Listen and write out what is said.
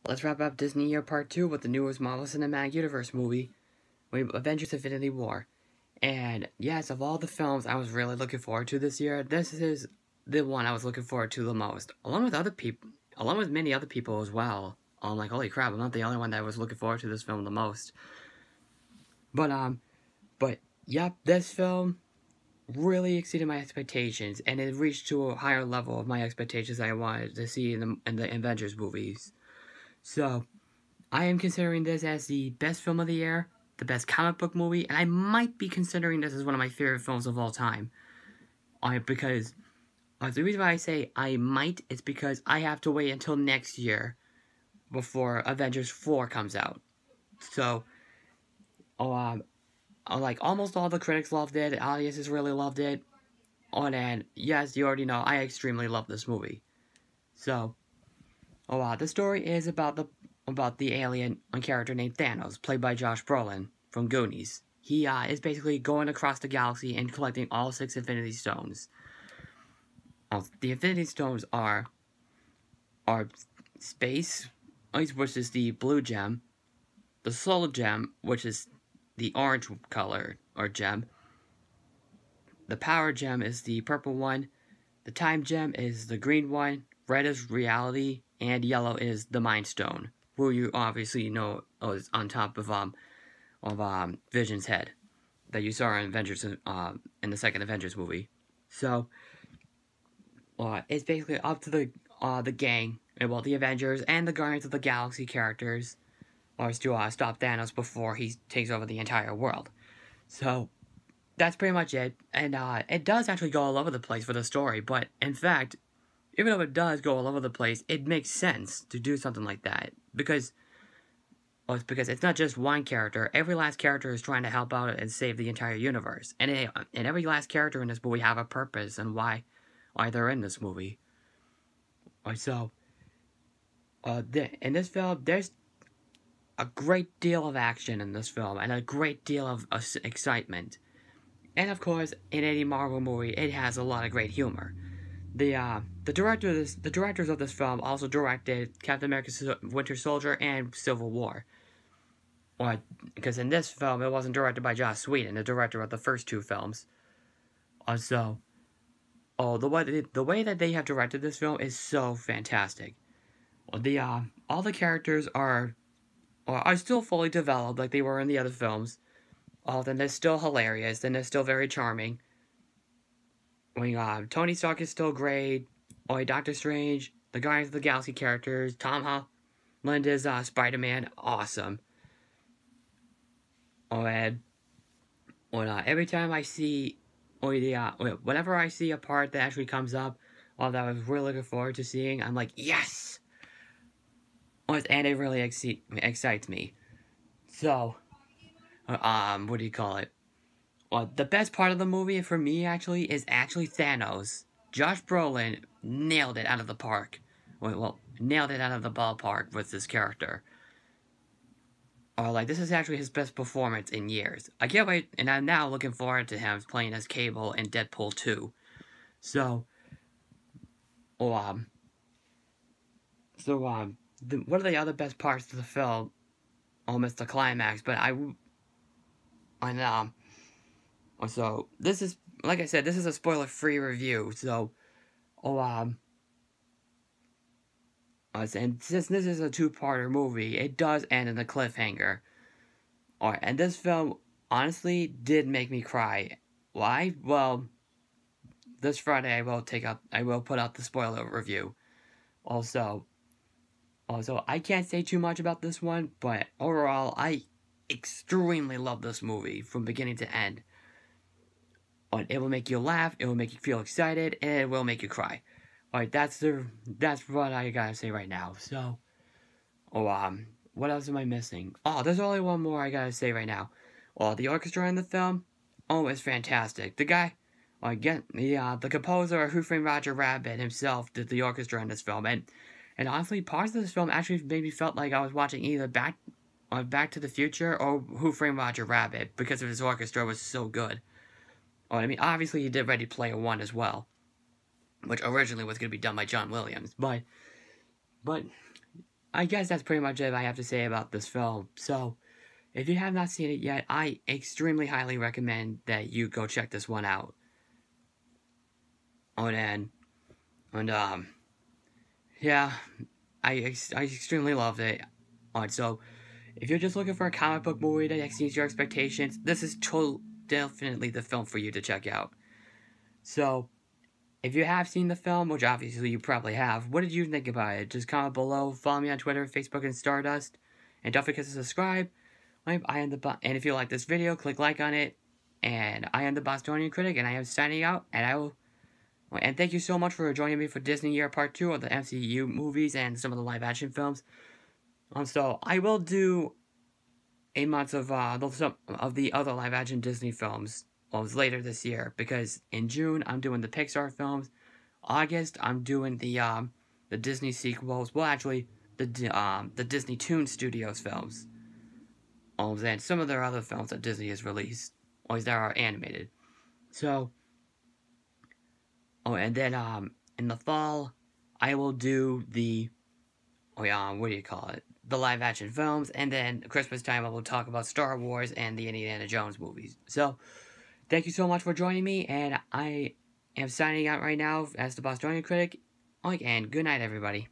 Let's wrap up Disney Year Part 2 with the newest Marvel Cinematic Universe movie, Avengers Infinity War. And yes, of all the films I was really looking forward to this year, this is the one I was looking forward to the most. Along with many other people as well. I'm like, holy crap, I'm not the only one that was looking forward to this film the most. But yep, this film really exceeded my expectations, and it reached to a higher level of my expectations I wanted to see in the Avengers movies. So, I am considering this as the best film of the year, the best comic book movie, and I might be considering this as one of my favorite films of all time. Because the reason why I say I might is because I have to wait until next year before Avengers 4 comes out. So, like almost all the critics loved it, the audiences really loved it. And yes, you already know I extremely love this movie. So, the story is about the alien character named Thanos, played by Josh Brolin from Goonies. He is basically going across the galaxy and collecting all 6 Infinity Stones. The Infinity Stones are space, which is the blue gem, the soul gem, which is the orange color or gem, the power gem is the purple one, the time gem is the green one, red is reality, and yellow is the Mind Stone, who you obviously know is on top of Vision's head that you saw in Avengers in the second Avengers movie. So, it's basically up to the gang, the Avengers and the Guardians of the Galaxy characters, to stop Thanos before he takes over the entire world. So, that's pretty much it. And it does actually go all over the place for the story, but in fact, even though it does go all over the place, it makes sense to do something like that. Because it's not just one character. Every last character is trying to help out and save the entire universe. And every last character in this movie have a purpose and why they're in this movie. So, in this film, there's a great deal of action in this film, and a great deal of excitement. And of course, in any Marvel movie, it has a lot of great humor. The directors of this film also directed Captain America: Winter Soldier and Civil War. Because in this film, it wasn't directed by Joss Whedon, the director of the first 2 films. The way that they have directed this film is so fantastic. All the characters are still fully developed like they were in the other films. Then they're still hilarious, then they're still very charming. Tony Stark is still great. Doctor Strange, the Guardians of the Galaxy characters, Tom Holland is Spider-Man, awesome. Every time I see, whenever I see a part that actually comes up, that I was really looking forward to seeing, I'm like, yes! And it really excites me. So, what do you call it? The best part of the movie for me is Thanos. Josh Brolin nailed it out of the park. Nailed it out of the ballpark with this character. This is actually his best performance in years. I can't wait, and I'm now looking forward to him playing as Cable in Deadpool 2. So, one of the other best parts of the film, almost the climax, but so this is, like I said, this is a spoiler-free review, so, and since this is a 2-parter movie, it does end in a cliffhanger. And this film, honestly, did make me cry. Why? Well, this Friday I will put out the spoiler review. Also, I can't say too much about this one, but overall, I extremely love this movie from beginning to end. It will make you laugh, it will make you feel excited, and it will make you cry. That's what I gotta say right now. So, what else am I missing? There's only one more I gotta say right now. The orchestra in the film, it's fantastic. The guy, the composer of Who Framed Roger Rabbit himself did the orchestra in this film, and honestly, parts of this film actually made me felt like I was watching either Back to the Future or Who Framed Roger Rabbit, because of his orchestra was so good. Obviously he did Ready Player One as well, which originally was going to be done by John Williams, but I guess that's pretty much it I have to say about this film. So, if you have not seen it yet, I extremely highly recommend that you go check this one out. Yeah, I extremely loved it. Alright, so, if you're just looking for a comic book movie that exceeds your expectations, this is definitely the film for you to check out. So, if you have seen the film, which obviously you probably have, what did you think about it? Just comment below, follow me on Twitter, Facebook, and Stardust, and don't forget to subscribe. And if you like this video, click like on it. And I am the Bostonian Critic, and I am signing out. And thank you so much for joining me for DisneyYear Part 2 of the MCU movies and some of the live-action films. So I will do a month of the other live-action Disney films later this year, because in June I'm doing the Pixar films. August I'm doing the Disney sequels. Well, actually, the Disney Toon Studios films. And some of their other films that Disney has released, that are animated. So, and then in the fall I will do the what do you call it? The live action films, and then Christmas time I will talk about Star Wars and the Indiana Jones movies. So, thank you so much for joining me, and I am signing out right now as the Bostonian Critic. And good night, everybody.